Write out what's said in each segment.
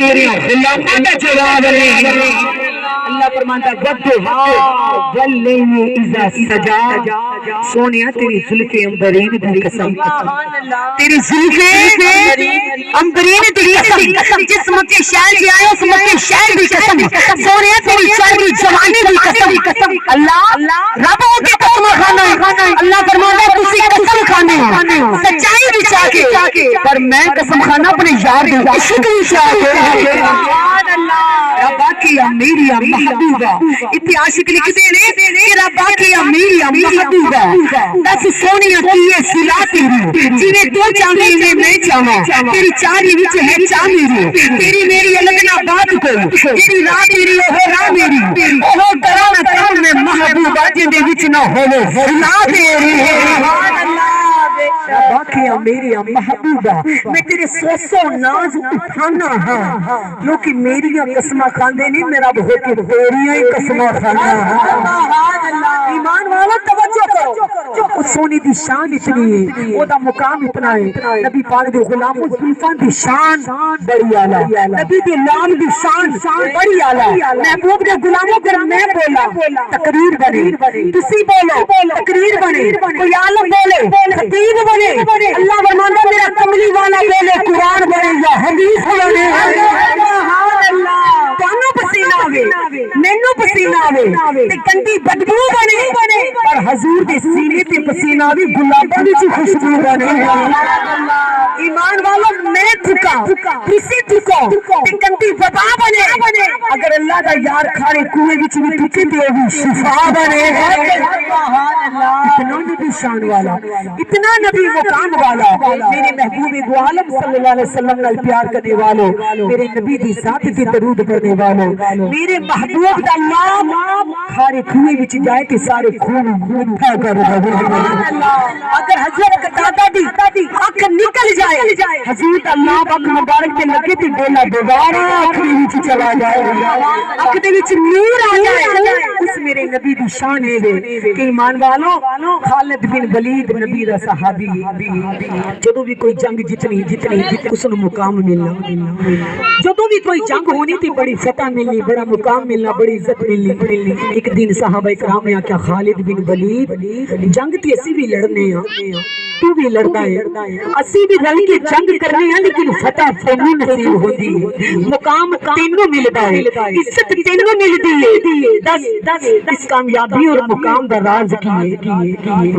تیرے غلاموں کا جواب نہیں۔ اللہ فرماتا بدھا واللیل اذا سجا، سونیا تیری زلف عنبرین دی قسم، تیری زلف عنبرین دی قسم، جس مکے شہر کی آئے اس مکے شہر دی قسم، سونیا تیری چہری جوانی دی قسم، اللہ رب ہو کے قسم کھانا ہے، اللہ فرماتا تسی قسم کھانے ہو سچائی بھی چاہ کے، پر میں قسم کھانا اپنے یار دی عشق بھی چاہ کے۔ سبحان اللہ، ربا کیا میری محبوبہ، اتنی عاشق لکھتے ہیں کہ ربا کیا میری محبوبہ، دس سونیا کیے سلا تیری، جنہیں تو چاہے میں چاہاں، تیری چاری وچ ہے چاہ میری، تیری میری الگ نہ بات کوئی، تیری راہ میری اوہ راہ میری، اوہ ڈرانا کام میں محبوبہ جن دے وچ نہ ہوے سلا تیری۔ سبحان اللہ، باقیہ میری محبوبہ، میں تیرے سوسو ناز اٹھانا ہاں، جو کہ میری قسمہ کھاندے نہیں، میرا بہت کی تیریاں قسمہ کھانا ہاں۔ ایمان والا توجہ کرو، اس سونی دی شان اتنی ہے، وہ دا مقام اتنا ہے، نبی پاک دے غلام زلفاں دی شان بڑی اعلیٰ، نبی دی لام دی شان بڑی اعلیٰ، محبوب دے غلاموں گر میں بولا تقریر بنے، تسی بولو تقریر بنے، کوئی عالم بولے خطیب بنے، اللہ فرماتا میرا کملی والا بولے قرآن بنے یا حدیث بنے۔ تانوں پسینہ آوے مینوں پسینہ آوے تے گندی بدبو بنے، پر حضور دے سینے تے پسینہ آوے گلاباں وچ خوشبو بنے۔ ایمان والا میں تھکا کسی تھکو تے گندی وبا بنے، اگر اللہ دا یار کھانے کنویں وچ بھی تھکے تے وہ شفا بنے۔ اتنا نبی شان والا، اتنا نبی مقام والا، میرے محبوب دو عالم صلی اللہ علیہ وسلم نال پیار کرنے والوں، میرے نبی دی ذات تے درود پڑھنے والوں، میرے محبوب دا نام کھارے کنویں وچ جائے تے سارے خون اٹھا کر۔ اگر حضرت قتادہ دی اکھ نکل جائے، حضور دا نام اکھ مبارک تے لگے تے بولا دوبارہ اکھ وچ چلا جائے، اکھ دے وچ نور آ جائے، اس میرے نبی دی شان ہے کہ ایمان والوں خالد بن ولید نبی دا صحابی، جدوں بھی کوئی جنگ جتنی اس نوں مقام ملنا، جدوں بھی کوئی جنگ ہونی تھی بڑی فتح ملنی، بڑا مقام ملنا، بڑی عزت ملنی۔ ایک دن صحابہ کرام نے آکھیا خالد بن ولید جنگ تے اسی بھی لڑنے ہاں، تو بھی لڑتا ہے، اسی بھی رل کے جنگ کرنے ہیں، لیکن فتح تینوں نصیب ہوتی ہے، مقام تینوں ملتا ہے، عزت تینوں ملتی ہے۔ دس اس کامیابی اور مقام دا راز کی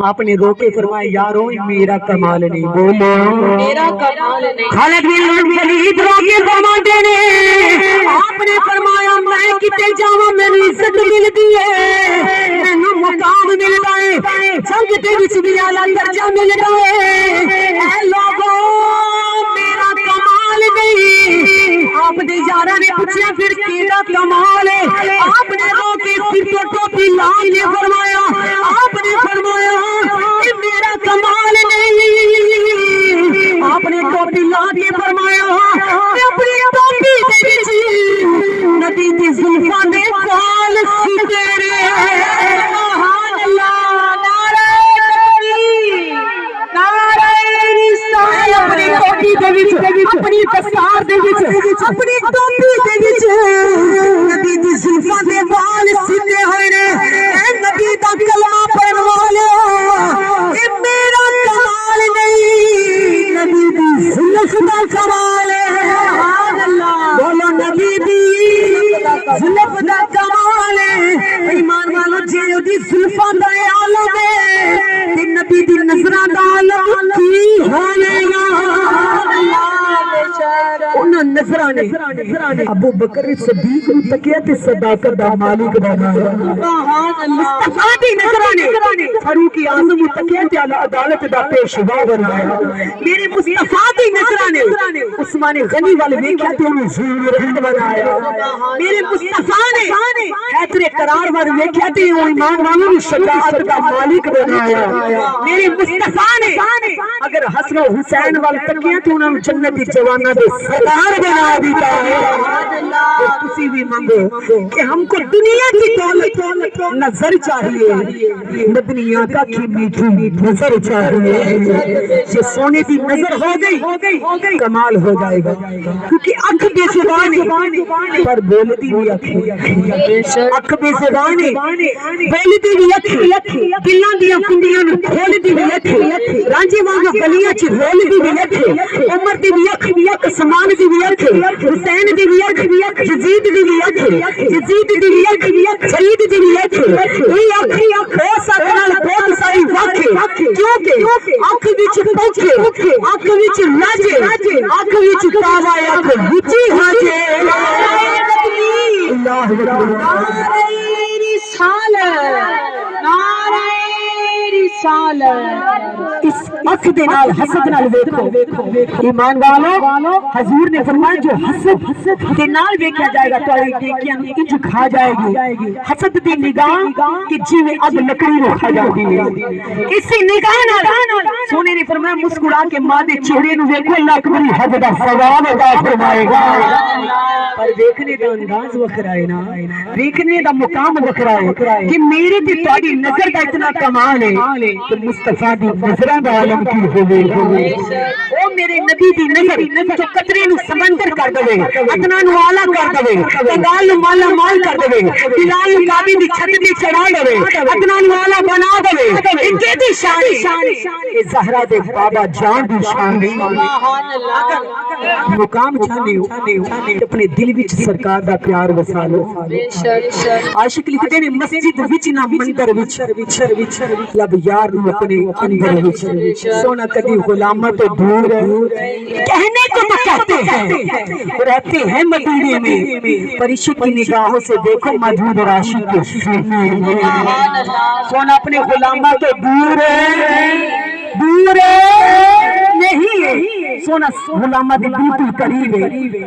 آپ نے رو کے فرمایا یارو میرا کمال نہیں، بولو میرا کمال نہیں۔ خالد بن ولید رو کے فرماتے ہیں آپ نے فرمایا میں کتے جاواں مینوں عزت ملتی ہے، مینوں مقام ملتا ہے، جنگ دے وچ بھی اعلی درجہ ملتا ہے، اے لوگوں میرا کمال نہیں۔ آپ نے یاراں نے پوچھا پھر کیڑا کمال ہے، آپ نے رو کے پھر تو ٹوپی لا کے فرمایا، آپ نے فرمایا کہ میرا کمال نہیں، آپ نے ٹوپی لا کے فرمایا میں اپنی ٹوپی دے وچ نبی دی زلفاں دے بال سیتے رہے۔ سبحان اللہ، نعرہ تکبیر، نعرہ رسالت، اپنی ٹوپی دے وچ، اپنی دستار دے وچ، اپنی ٹوپی دے وچ نبی دی زلفاں دے بال سیتے ہوئے نے۔ اے نبی دا کلمہ پڑھن والو، اے میرا کمال نہیں، نبی دی زلف دا کمال ہے۔ سبحان اللہ، بولو نبی دی زلف دا کمال ہے۔ ایمان والو جے دی زلفاں دا عالم ہے تے نبی دی نظراں دا عالم کی ہوے گا۔ انہاں نظراں نے ابو بکر صدیق نوں تکیا تے صداقت دا مالک بنایا۔ سبحان اللہ، مصطفیٰ دی نظراں نے فاروق اعظم نوں تکیا تے عدالت دا پیشوا بنایا۔ میرے مصطفیٰ دی نظراں نے عثمان غنی والے ویکھیا تے انہوں ضرورت بنایا۔ میرے مصطفیٰ نے حیدر قرار والے ویکھیا تے انہوں ایمان والوں نوں شجاعت دا مالک بنایا۔ میرے مصطفیٰ نے اگر حسن و حسین والے تکیا تے انہوں جنت دی جواناں دے سردار بنا دیتا ہے۔ تسی بھی مانگو کہ ہم کو دنیا کی دولت نظر چاہیے، مدنی آقا کی میٹھی نظر چاہیے۔ یہ سونے کی نظر ہو گئی کمال ہو ہو جائے گا کیونکہ اکھ بے زبان ہے پر بولتی بھی اکھ اکھ بے زبان ہے بولتی بھی اکھ دلاں دیاں کنڈیاں نوں کھولدی بھی اکھ رانجے وانگو گلیاں چ رولدی بھی اکھ عمر دی بھی اکھ سمان دی بھی اکھ حسین دی بھی اکھ یزید دی بھی اکھ یزید دی بھی اکھ فرید دی بھی اکھ یہ اکھ ہو سکدے بہت ساری وقت کیونکہ اکھ وچ پکھ اکھ وچ لاجے اکھ وچ تاوا اکھ وچی ہاجے اللہ نعرہ رسالت نعرہ رسالت اس اکھ دے نال حسد نال ویکھو ایمان والو حضور نے فرمایا جو حسد دے نال ویکھیا جائے گا تواڈی نیکیاں انج کھا جائے گی حسد دی نگاہ کہ جویں اگ لکڑی نوں کھا جاندی ہے اسی نگاہ نال سونے نے فرمایا مسکرا کے ماں دے چہرے نوں ویکھو اللہ تمہاری حد دا ثواب عطا فرمائے گا پر دیکھنے دا انداز وکھرا ہے نا دیکھنے دا مقام وکھرا ہے کہ میرے تے تواڈی نظر دا اتنا کمال ہے کہ مصطفیٰ دی نظراں دا عالم کی ہوے او میرے نبی دی نظر جو قطرے نو سمندر کر دے ادنا نو اعلی کر دے کنگال نو مالا مال کر دے بلال نو کعبے دی چھت تے چڑھا دے ادنا نو اعلی بنا دے اے کیدی شان اے زہرا دے بابا جان دی شان سبحان اللہ مقام چاہندے ہو اپنے دل وچ سرکار دا پیار وسا لو بے شک عاشق لکھتے نے مسجد وچ نہ مندر وچ لب یار نو اپنے اندر وچ سونا کبھی غلامہ تو دور کہنے کو تو کہتے ہیں رہتے ہیں مدینے میں پر عشق کی نگاہوں سے دیکھو موجود اور عاشق کے سونا اپنے غلامہ تو دور نہیں ہے سونا غلامہ دے بالکل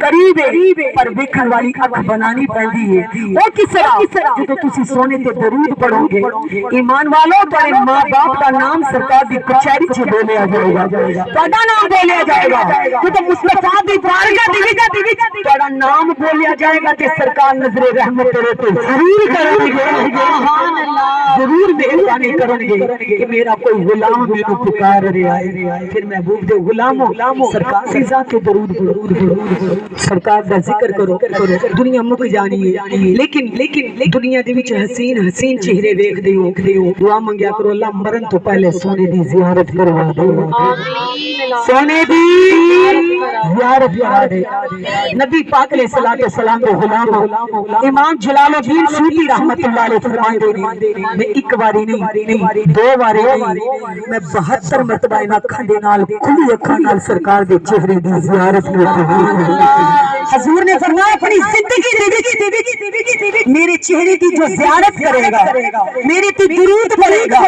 قریب ہے پر دیکھن والی اکھ بنانی پڑی ہے وہ کس طرح جو تسی سونے تے درود پڑھو گے ایمان والو تیرے ماں باپ کا نام سرکار دی کچہری چ بولیا جائے گا تہاڈا نام بولیا جائے گا جو مصطفیٰ دی بارگاہ دی وچ تہاڈا نام بولیا جائے گا تے سرکار نظر رحمت تیرے تے ضرور کریں گے سبحان اللہ ضرور مہربانی کریں گے کہ میرا کوئی غلام مینوں پکار رہا ہے پھر محبوب دے غلاموں سرکار کی ذات کے درود سرکار دا ذکر کرو دنیا مک جانی ہے لیکن دنیا دے وچ حسین چہرے ویکھ دے ہو دعا منگیا کرو اللہ مرن تو پہلے سونے دی زیارت کروا دے آمین سونے دی زیارت کروا دے نبی پاک علیہ الصلوۃ والسلام کے غلام امام جلال الدین سیوطی رحمت اللہ علیہ فرماتے ہیں میں ایک باری نہیں دو باری نہیں میں 72 مرتبہ ان اکھاں دے نال کھلی اکھاں نال سرکار دے چہرے دی زیارت کی حضور نے فرمایا اپنی زندگی دے وچ میرے چہرے کی جو زیارت کرے گا میرے تے درود پڑھے گا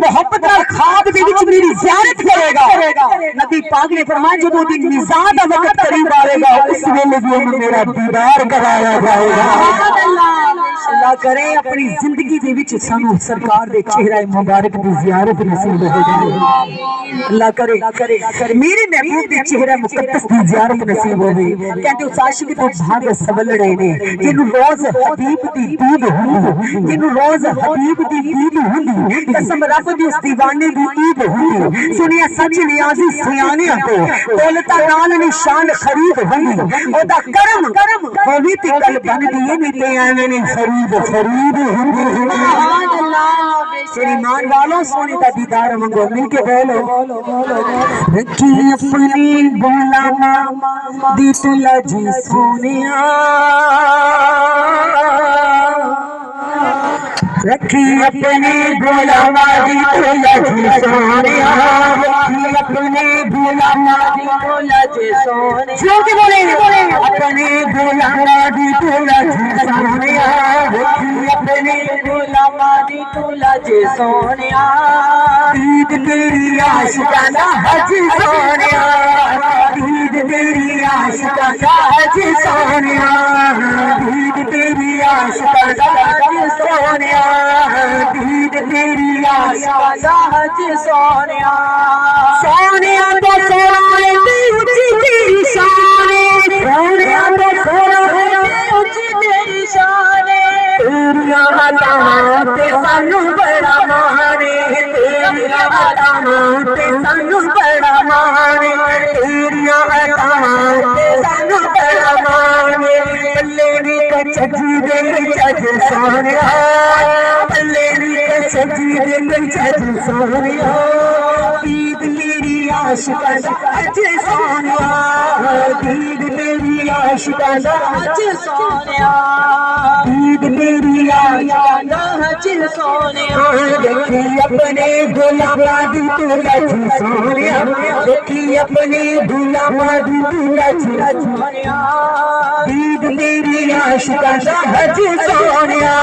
محبت نال خواب دے وچ میری زیارت کرے گا نبی پاک نے فرمایا جب وہ دی نزاع دا وقت قریب آئے گا اس ویلے بھی میرا دیدار کرایا جائے گا اللہ کرے اپنی زندگی دے وچ سانو سرکار دے چہرہ مبارک دی زیارت نصیب ہو جائے اللہ کرے میرے محبوب دے چہرہ مقدس دی زیارت نصیب ہوے کہتے اس عاشق دے بھاگ سولڑے نے جنوں روز حبیب دی دید ہوندی جنوں روز حبیب دی دید ہوندی قسم رب دی اس دیوانے دی عید ہوندی سنیا سچ نیازی سیانے تے دولت نال نشان خرید ہوندی او دا کرم ہووی تے کل بن دی نہیں تے ایویں نہیں خرید ہوندی سبحان اللہ تیری مان والوں سونے دا دیدار منگو مل کے بولو رکھی اپنی غلامہ دی تو لجی سونیا رکھی اپنی غلامہ دی تو لجی سونیا رکھی اپنی غلامہ دی تو لجی سونیا جو کہ بولے اپنی غلامہ دی تو لجی سونیا رکھی اپنی غلامہ دی تو لجی سونیا عید تیری عاشقاں دا حج سونیا عید تیری عاشقاں دا حج سونیا عید تیری عاشقاں دا حج سونیا عید تیری عاشقاں دا حج سونیا سونیا تو سونے دی اونچی تیری شان سونیا تو سونے دی اونچی تیری شان تیریاں عطاواں تے سانو بڑا مانے تیریاں عطاواں تے سانو بڑا مانے تیریاں عطاواں سانو بڑا مانے پلے نی کچھی دے چج سونیا پلے نی کچھی دے چج سونیا عید میری عاشقاں دا اج سونیا عید میری عاشقاں دا اج سونیا عید میری عاشقاں دا اج سونیا دیکھی اپنے غلاماں دی تو لج سونیا دیکھی اپنے غلاماں دی تو لج سونیا عید میری عاشقاں دا اج سونیا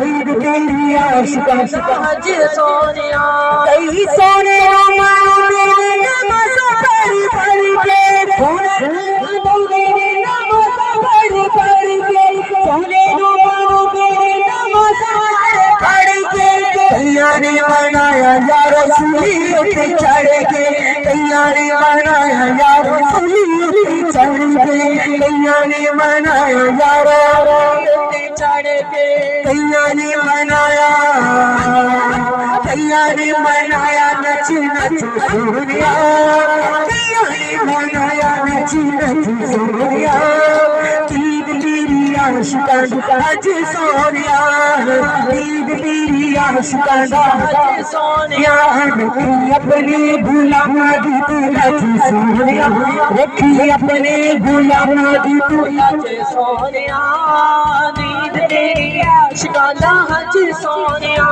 عید میری عاشقاں دا اج سونیا کئی سونے نماز پڑھ پڑھ کے سونے نماز پڑھ پڑھ کے سونے نماز پڑھ کے کئیاں نے منایا یا رسول اٹھ چڑھ کے کئیاں نے منایا یا رسول اٹھ چڑھ کے کئیاں نے منایا یا رسول اٹھ چڑھ کے کئیاں نے منایا کئیاں نے منایا نچ نچ سونیا کئیاں نے منایا نچ نچ سونیا عید میری عاشقاں دا اج سونیا عید میری عاشقاں دا اج سونیا رکھی اپنے غلاماں دی تو لج سونیا رکھی اپنے غلاماں دی تو لج سونیا عید میری عاشقاں دا اج سونیا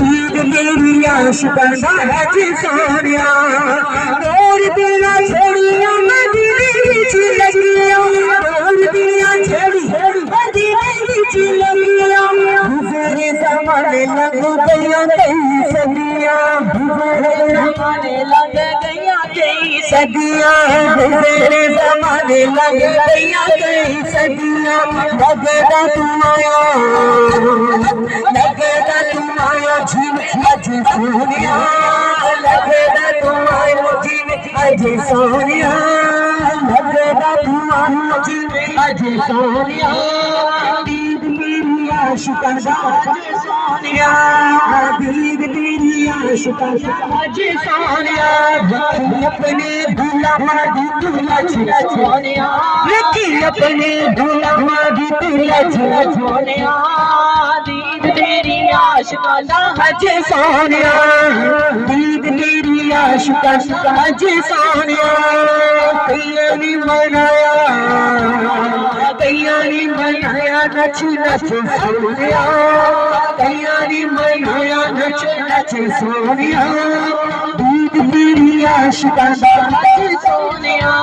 عید میری عاشقاں دا اج سونیا دور دیاں چھڑیاں مدینے وچ لگیاں دور دیاں چھڑیاں مدینے وچ لگیاں گزرے زمانے لنگ گئیاں کئی صدیاں گزرے زمانے لنگ گئیاں کئی صدیاں گزرے زمانے لنگ گئیاں کئی صدیاں لگدا تم آیا لگدا تم آیا جیو اج سونیا لگدا تم آیا جیو اج سونیا لگدا تم آیا جیو اج سونیا عید میری عاشقاں دا اج سونیا عید میری عاشقاں دا اج سونیا رکھی اپنے غلاماں دی تو لج سونیا رکھی اپنے غلاماں دی تو لج سونیا عید میری عاشقاں دا اج سونیا عید میری عاشقاں دا اج سونیا کئیاں نے منایا کئیاں نے منایا نچ نچ سونیا کئیاں نے منایا نچ نچ سونیا عید میری عاشقاں دا اج سونیا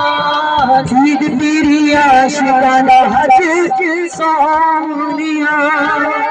عید میری عاشقاں دا اج سونیا